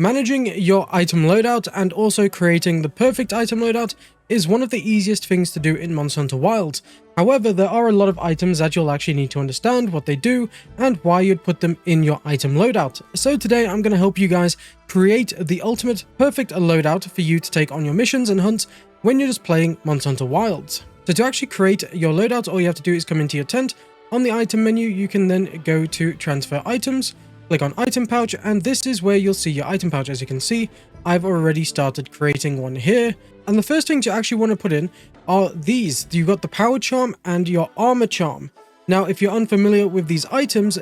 Managing your item loadout and also creating the perfect item loadout is one of the easiest things to do in Monster Hunter Wilds. However, there are a lot of items that you'll actually need to understand what they do and why you'd put them in your item loadout. So today I'm going to help you guys create the ultimate perfect loadout for you to take on your missions and hunts when you're just playing Monster Hunter Wilds. So to actually create your loadout, all you have to do is come into your tent. On the item menu, you can then go to transfer items. Click on item pouch, and this is where you'll see your item pouch. As you can see, I've already started creating one here. And the first things you actually want to put in are these. You've got the power charm and your armor charm. Now, if you're unfamiliar with these are items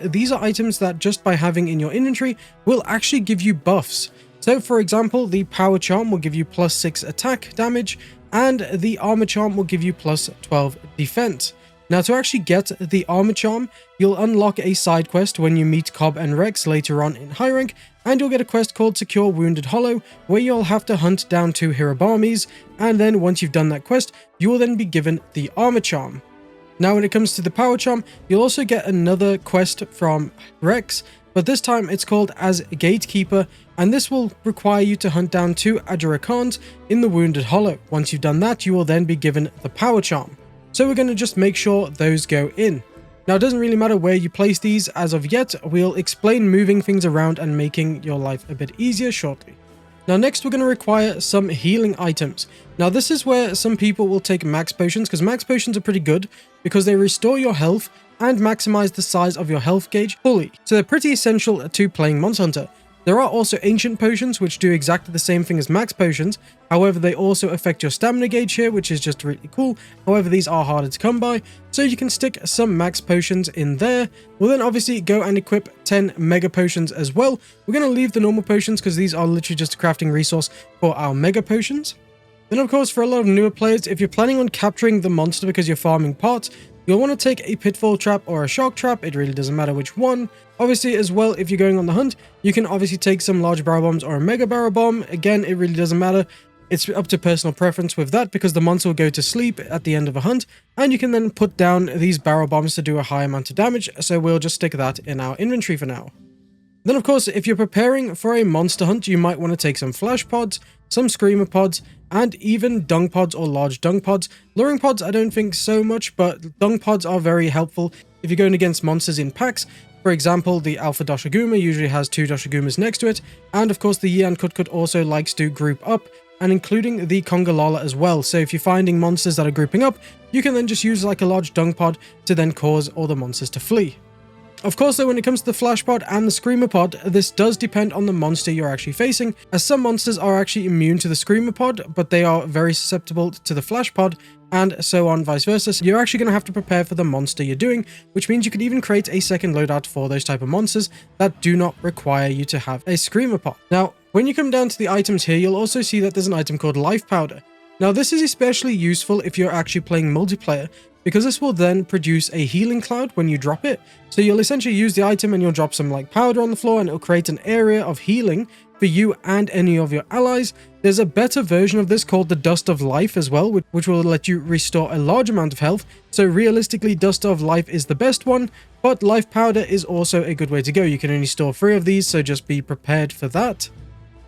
that just by having in your inventory will actually give you buffs. So for example, the power charm will give you +6 attack damage, and the armor charm will give you +12 defense. Now, to actually get the armor charm, you'll unlock a side quest when you meet Cobb and Rex later on in high rank, and you'll get a quest called Secure Wounded Hollow, where you'll have to hunt down 2 Hirabamis, and then once you've done that quest, you will then be given the armor charm. Now, when it comes to the power charm, you'll also get another quest from Rex, but this time it's called as Gatekeeper, and this will require you to hunt down 2 Adurakans in the Wounded Hollow. Once you've done that, you will then be given the power charm. So we're going to just make sure those go in. Now, it doesn't really matter where you place these as of yet. We'll explain moving things around and making your life a bit easier shortly. Now, next we're going to require some healing items. Now, this is where some people will take max potions, because max potions are pretty good because they restore your health and maximize the size of your health gauge fully. So they're pretty essential to playing Monster Hunter. There are also ancient potions which do exactly the same thing as max potions. However, they also affect your stamina gauge here, which is just really cool. However, these are harder to come by, so you can stick some max potions in there. We'll then obviously go and equip 10 mega potions as well. We're going to leave the normal potions because these are literally just a crafting resource for our mega potions. Then of course, for a lot of newer players, if you're planning on capturing the monster because you're farming parts, you'll want to take a pitfall trap or a shark trap. It really doesn't matter which one. Obviously, as well, if you're going on the hunt, you can obviously take some large barrel bombs or a mega barrel bomb. Again, it really doesn't matter. It's up to personal preference with that because the monster will go to sleep at the end of a hunt, and you can then put down these barrel bombs to do a high amount of damage. So we'll just stick that in our inventory for now. Then, of course, if you're preparing for a monster hunt, you might want to take some flash pods, some screamer pods, and even dung pods or large dung pods. Luring pods, I don't think so much, but dung pods are very helpful if you're going against monsters in packs. For example, the Alpha Doshiguma usually has 2 Doshigumas next to it, and of course the Yian Kutkut also likes to group up, and including the Kongalala as well. So if you're finding monsters that are grouping up, you can then just use like a large dung pod to then cause all the monsters to flee. Of course, though, when it comes to the flash pod and the screamer pod, this does depend on the monster you're actually facing, as some monsters are actually immune to the screamer pod, but they are very susceptible to the flash pod, and so on vice versa. So you're actually going to have to prepare for the monster you're doing, which means you could even create a second loadout for those type of monsters that do not require you to have a screamer pod. Now, when you come down to the items here, you'll also see that there's an item called Life Powder. Now, this is especially useful if you're actually playing multiplayer, because this will then produce a healing cloud when you drop it. So you'll essentially use the item and you'll drop some like powder on the floor, and it'll create an area of healing for you and any of your allies. There's a better version of this called the Dust of Life as well, which will let you restore a large amount of health. So realistically, Dust of Life is the best one, but Life Powder is also a good way to go. You can only store 3 of these, so just be prepared for that.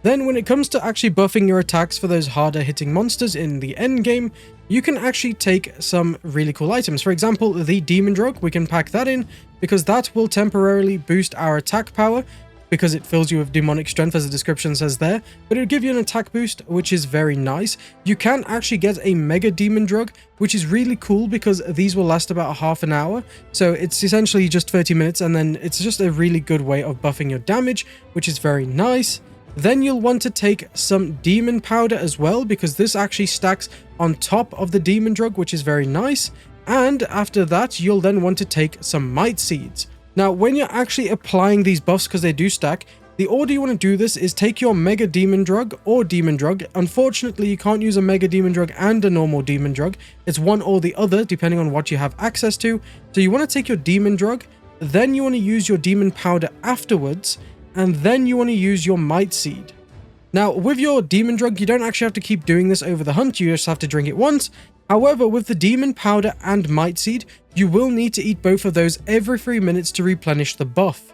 Then when it comes to actually buffing your attacks for those harder hitting monsters in the end game, you can actually take some really cool items. For example, the Demon Drug, we can pack that in because that will temporarily boost our attack power because it fills you with demonic strength, as the description says there, but it'll give you an attack boost, which is very nice. You can actually get a Mega Demon Drug, which is really cool because these will last about half an hour. So it's essentially just 30 minutes, and then it's just a really good way of buffing your damage, which is very nice. Then you'll want to take some Demon Powder as well, because this actually stacks on top of the Demon Drug, which is very nice. And after that, you'll then want to take some Might Seeds. Now, when you're actually applying these buffs, because they do stack, the order you want to do this is take your Mega Demon Drug or Demon Drug. Unfortunately, you can't use a Mega Demon Drug and a normal Demon Drug. It's one or the other, depending on what you have access to. So you want to take your Demon Drug, then you want to use your Demon Powder afterwards, and then you want to use your Might Seed. Now, with your Demon Drug, you don't actually have to keep doing this over the hunt, you just have to drink it once. However, with the Demon Powder and Might Seed, you will need to eat both of those every 3 minutes to replenish the buff.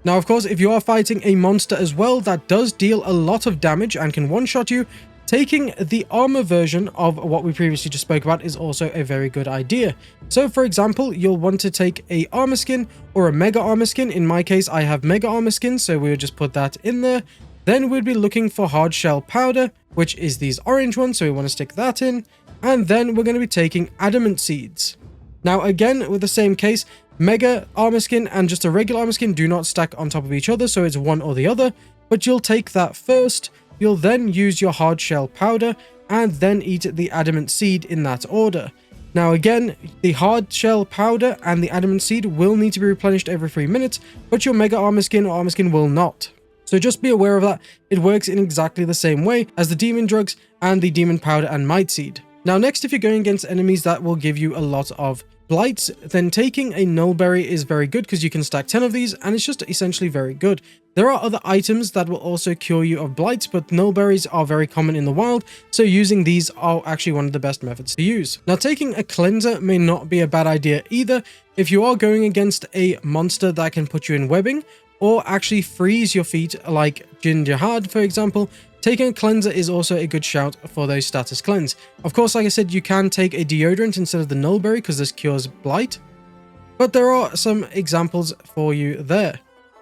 Now, of course, if you are fighting a monster as well that does deal a lot of damage and can one-shot you, taking the armor version of what we previously just spoke about is also a very good idea. So, for example, you'll want to take a armor skin or a mega armor skin. In my case, I have mega armor skin, so we would just put that in there. Then we'd be looking for hard shell powder, which is these orange ones, so we want to stick that in. And then we're going to be taking adamant seeds. Now, again, with the same case, mega armor skin and just a regular armor skin do not stack on top of each other, so it's one or the other. But you'll take that first. You'll then use your hard shell powder and then eat the adamant seed in that order. Now again, the hard shell powder and the adamant seed will need to be replenished every 3 minutes, but your mega armor skin or armor skin will not. So just be aware of that. It works in exactly the same way as the demon drugs and the demon powder and might seed. Now next, if you're going against enemies that will give you a lot of blights, then taking a nullberry is very good because you can stack 10 of these and it's just essentially very good. There are other items that will also cure you of blights, but nullberries are very common in the wild, so using these are actually one of the best methods to use. Now, taking a cleanser may not be a bad idea either. If you are going against a monster that can put you in webbing or actually freeze your feet like Jin Jihad, for example, taking a cleanser is also a good shout for those status cleanse. Of course, like I said, you can take a deodorant instead of the nullberry because this cures blight, but there are some examples for you there.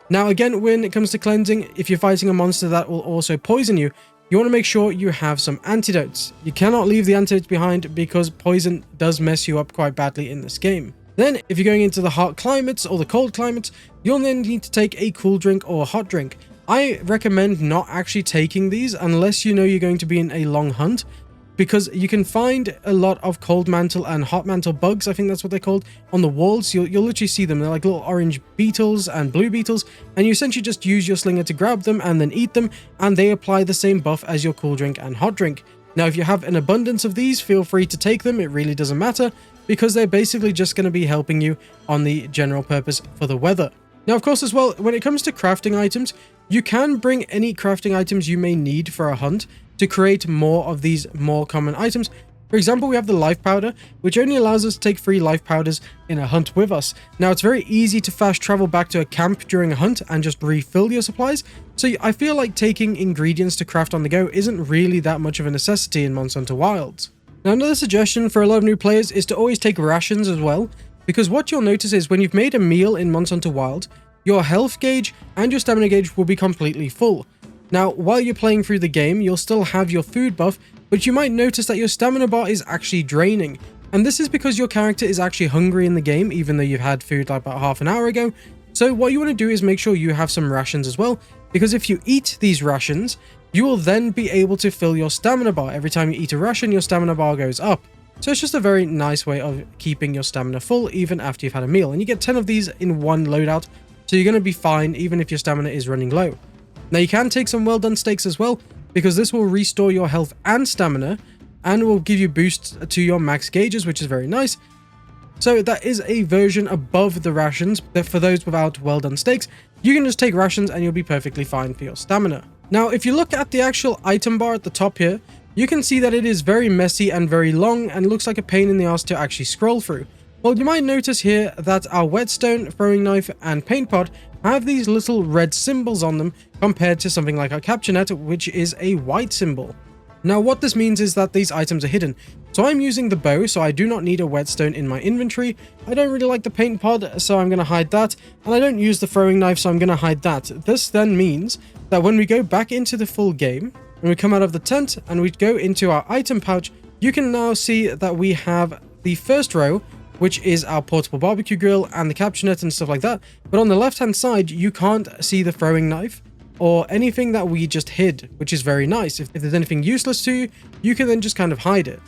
Now again, when it comes to cleansing, if you're fighting a monster that will also poison you, you want to make sure you have some antidotes. You cannot leave the antidotes behind because poison does mess you up quite badly in this game. Then, if you're going into the hot climates or the cold climates, you'll then need to take a cool drink or a hot drink. I recommend not actually taking these unless you know you're going to be in a long hunt, because you can find a lot of cold mantle and hot mantle bugs, I think that's what they're called, on the walls. You'll literally see them. They're like little orange beetles and blue beetles, and you essentially just use your slinger to grab them and then eat them, and they apply the same buff as your cool drink and hot drink. Now, if you have an abundance of these, feel free to take them. It really doesn't matter, because they're basically just going to be helping you on the general purpose for the weather. Now, of course, as well, when it comes to crafting items, you can bring any crafting items you may need for a hunt to create more of these more common items. For example, we have the life powder, which only allows us to take 3 life powders in a hunt with us. Now, it's very easy to fast travel back to a camp during a hunt and just refill your supplies, so I feel like taking ingredients to craft on the go isn't really that much of a necessity in Monster Hunter Wilds. Now, another suggestion for a lot of new players is to always take rations as well, because what you'll notice is when you've made a meal in Monster Hunter Wild, your health gauge and your stamina gauge will be completely full. Now, while you're playing through the game, you'll still have your food buff, but you might notice that your stamina bar is actually draining. And this is because your character is actually hungry in the game, even though you've had food like about half an hour ago. So what you want to do is make sure you have some rations as well, because if you eat these rations, you will then be able to fill your stamina bar. Every time you eat a ration, your stamina bar goes up. So it's just a very nice way of keeping your stamina full even after you've had a meal. And you get 10 of these in one loadout, so you're going to be fine even if your stamina is running low. Now, you can take some well done steaks as well, because this will restore your health and stamina and will give you boosts to your max gauges, which is very nice. So that is a version above the rations, but for those without well done steaks, you can just take rations and you'll be perfectly fine for your stamina. Now, if you look at the actual item bar at the top here, you can see that it is very messy and very long and looks like a pain in the ass to actually scroll through. Well, you might notice here that our whetstone, throwing knife, and paint pot have these little red symbols on them compared to something like our capture net, which is a white symbol. Now, what this means is that these items are hidden. So I'm using the bow, so I do not need a whetstone in my inventory. I don't really like the paint pod, so I'm going to hide that. And I don't use the throwing knife, so I'm going to hide that. This then means that when we go back into the full game, when we come out of the tent and we go into our item pouch, you can now see that we have the first row, which is our portable barbecue grill and the capture net and stuff like that. But on the left hand side, you can't see the throwing knife or anything that we just hid, which is very nice. If there's anything useless to you, you can then just kind of hide it.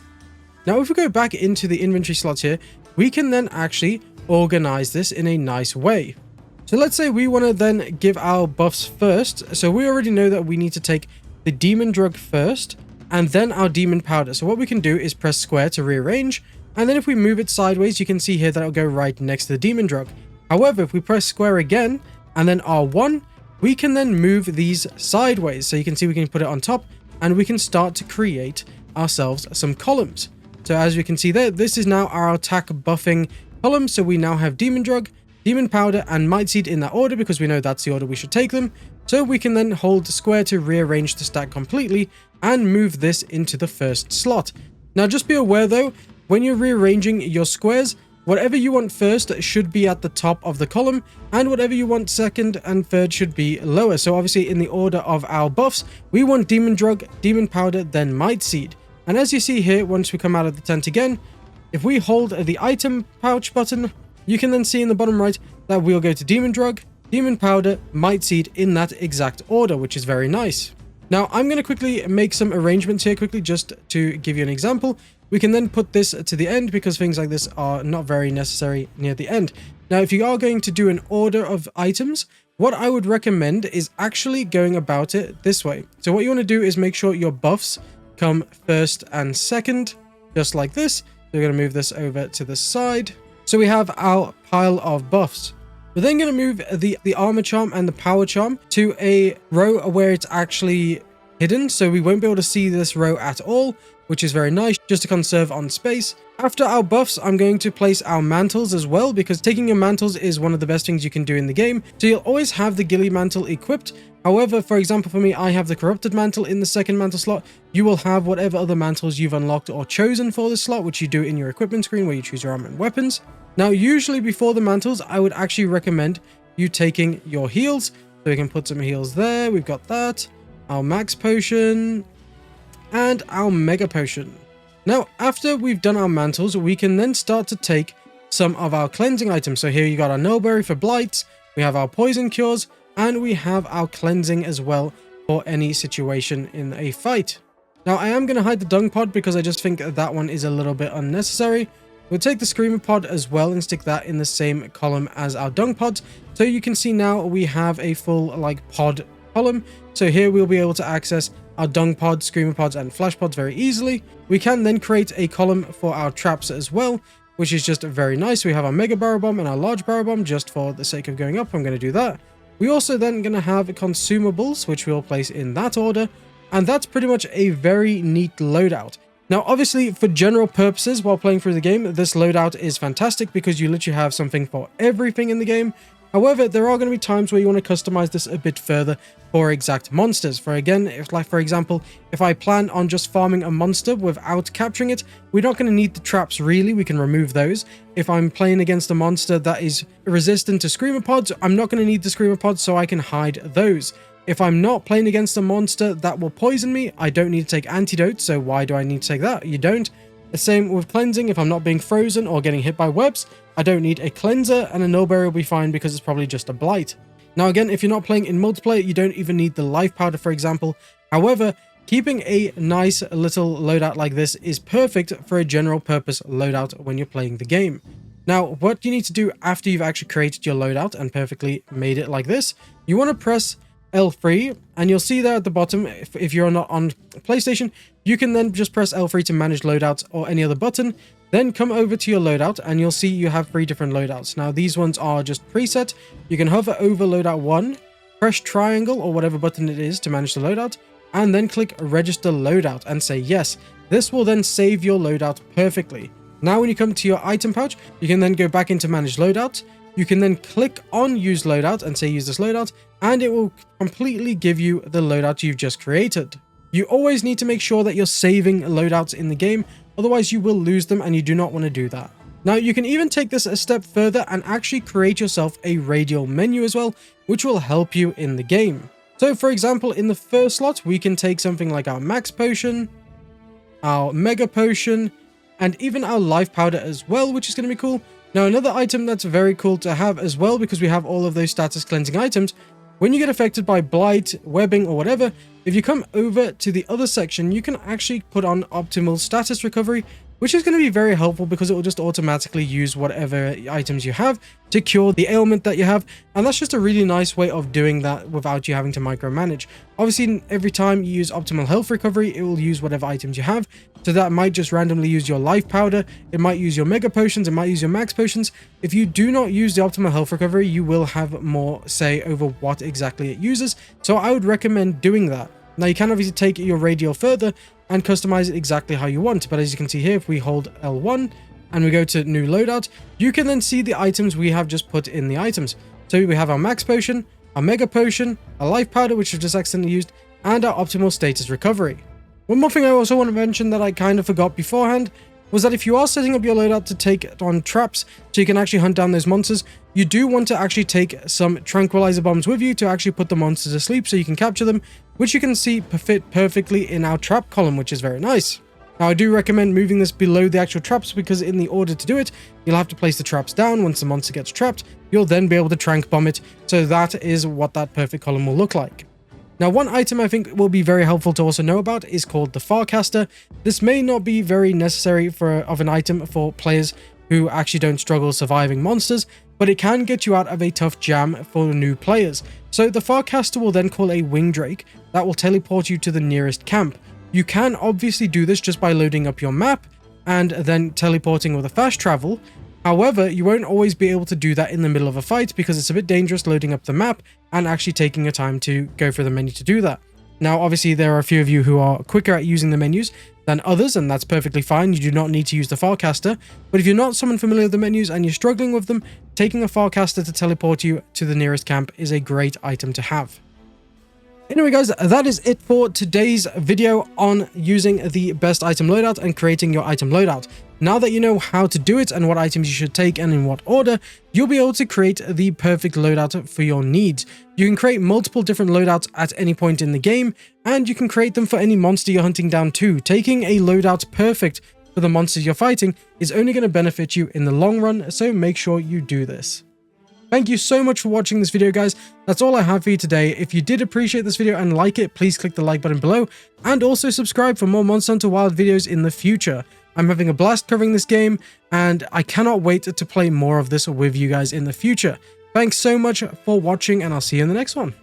Now, if we go back into the inventory slots here, we can then actually organize this in a nice way. So let's say we want to then give our buffs first. So we already know that we need to take the demon drug first and then our demon powder. So what we can do is press square to rearrange. And then if we move it sideways, you can see here that it'll go right next to the demon drug. However, if we press square again and then R1, we can then move these sideways. So you can see we can put it on top and we can start to create ourselves some columns. So as you can see there, this is now our attack buffing column. So we now have demon drug, Demon Powder, and Might Seed in that order because we know that's the order we should take them. So we can then hold square to rearrange the stack completely and move this into the first slot. Now just be aware though, when you're rearranging your squares, whatever you want first should be at the top of the column, and whatever you want second and third should be lower. So obviously in the order of our buffs, we want Demon Drug, Demon Powder, then Might Seed. And as you see here, once we come out of the tent again, if we hold the item pouch button, you can then see in the bottom right that we'll go to Demon Drug, Demon Powder, Might Seed in that exact order, which is very nice. Now I'm going to quickly make some arrangements here quickly just to give you an example. We can then put this to the end because things like this are not very necessary near the end. Now if you are going to do an order of items, what I would recommend is actually going about it this way. So what you want to do is make sure your buffs come first and second, just like this. So we're going to move this over to the side. So we have our pile of buffs. We're then going to move the armor charm and the power charm to a row where it's actually hidden. So we won't be able to see this row at all, which is very nice, just to conserve on space. After our buffs, I'm going to place our mantles as well, because taking your mantles is one of the best things you can do in the game. So you'll always have the ghillie mantle equipped. However, for example, for me, I have the corrupted mantle in the second mantle slot. You will have whatever other mantles you've unlocked or chosen for this slot, which you do in your equipment screen where you choose your armor and weapons. Now, usually before the mantles, I would actually recommend you taking your heals. So we can put some heals there. We've got that, our max potion, and our mega potion. Now, after we've done our mantles, we can then start to take some of our cleansing items. So here you got our Nullberry for blights, we have our poison cures, and we have our cleansing as well for any situation in a fight. Now, I am going to hide the dung pod because I just think that one is a little bit unnecessary. We'll take the screamer pod as well and stick that in the same column as our dung pods. So you can see now we have a full pod column. So here we'll be able to access our dung pods, screamer pods, and flash pods very easily. We can then create a column for our traps as well, which is just very nice. We have our mega barrel bomb and our large barrel bomb. Just for the sake of going up, I'm going to do that. We also then going to have consumables, which we'll place in that order. And that's pretty much a very neat loadout. Now, obviously, for general purposes, while playing through the game, this loadout is fantastic because you literally have something for everything in the game. However, there are going to be times where you want to customize this a bit further for exact monsters. For example, if I plan on just farming a monster without capturing it, we're not going to need the traps really, we can remove those. If I'm playing against a monster that is resistant to screamer pods, I'm not going to need the screamer pods, so I can hide those. If I'm not playing against a monster that will poison me, I don't need to take antidote, so why do I need to take that? You don't. The same with cleansing. If I'm not being frozen or getting hit by webs, I don't need a cleanser, and a Nullberry will be fine because it's probably just a blight. Now again, if you're not playing in multiplayer, you don't even need the life powder, for example. However, keeping a nice little loadout like this is perfect for a general purpose loadout when you're playing the game. Now, what you need to do after you've actually created your loadout and perfectly made it like this, you want to press L3, and you'll see there at the bottom, if you're not on PlayStation, you can then just press L3 to manage loadouts or any other button. Then come over to your loadout and you'll see you have 3 different loadouts. Now these ones are just preset. You can hover over loadout 1, press triangle or whatever button it is to manage the loadout, and then click register loadout and say yes. This will then save your loadout perfectly. Now when you come to your item pouch, you can then go back into manage loadout. You can then click on use loadout and say use this loadout, and it will completely give you the loadout you've just created. You always need to make sure that you're saving loadouts in the game, otherwise you will lose them and you do not want to do that. Now you can even take this a step further and actually create yourself a radial menu as well, which will help you in the game. So for example, in the first slot, we can take something like our max potion, our mega potion, and even our life powder as well, which is going to be cool. Now, another item that's very cool to have as well, because we have all of those status cleansing items, when you get affected by blight, webbing, or whatever, if you come over to the other section, you can actually put on optimal status recovery, which is going to be very helpful because it will just automatically use whatever items you have to cure the ailment that you have. And that's just a really nice way of doing that without you having to micromanage. Obviously, every time you use optimal health recovery, it will use whatever items you have. So that might just randomly use your life powder. It might use your mega potions. It might use your max potions. If you do not use the optimal health recovery, you will have more say over what exactly it uses. So I would recommend doing that. Now you can obviously take your radial further and customize it exactly how you want, but as you can see here, if we hold L1, and we go to new loadout, you can then see the items we have just put in the items. So we have our max potion, our mega potion, our life powder, which we've just accidentally used, and our optimal status recovery. One more thing I also want to mention that I kind of forgot beforehand was that if you are setting up your loadout to take on traps so you can actually hunt down those monsters, you do want to actually take some tranquilizer bombs with you to actually put the monsters to sleep so you can capture them, which you can see fit perfectly in our trap column, which is very nice. Now, I do recommend moving this below the actual traps because in the order to do it, you'll have to place the traps down. Once the monster gets trapped, you'll then be able to trank bomb it. So that is what that perfect column will look like. Now, one item I think will be very helpful to also know about is called the Farcaster. This may not be very necessary of an item for players who actually don't struggle surviving monsters, but it can get you out of a tough jam for new players. So the Farcaster will then call a Wing Drake that will teleport you to the nearest camp. You can obviously do this just by loading up your map and then teleporting with a fast travel. However, you won't always be able to do that in the middle of a fight because it's a bit dangerous loading up the map and actually taking your time to go through the menu to do that. Now, obviously, there are a few of you who are quicker at using the menus than others, and that's perfectly fine. You do not need to use the Farcaster. But if you're not someone familiar with the menus and you're struggling with them, taking a Farcaster to teleport you to the nearest camp is a great item to have. Anyway guys, that is it for today's video on using the best item loadout and creating your item loadout. Now that you know how to do it and what items you should take and in what order, you'll be able to create the perfect loadout for your needs. You can create multiple different loadouts at any point in the game, and you can create them for any monster you're hunting down too. Taking a loadout perfect for the monsters you're fighting is only going to benefit you in the long run, so make sure you do this. Thank you so much for watching this video, guys. That's all I have for you today. If you did appreciate this video and like it, please click the like button below and also subscribe for more Monster Hunter Wilds videos in the future. I'm having a blast covering this game and I cannot wait to play more of this with you guys in the future. Thanks so much for watching and I'll see you in the next one.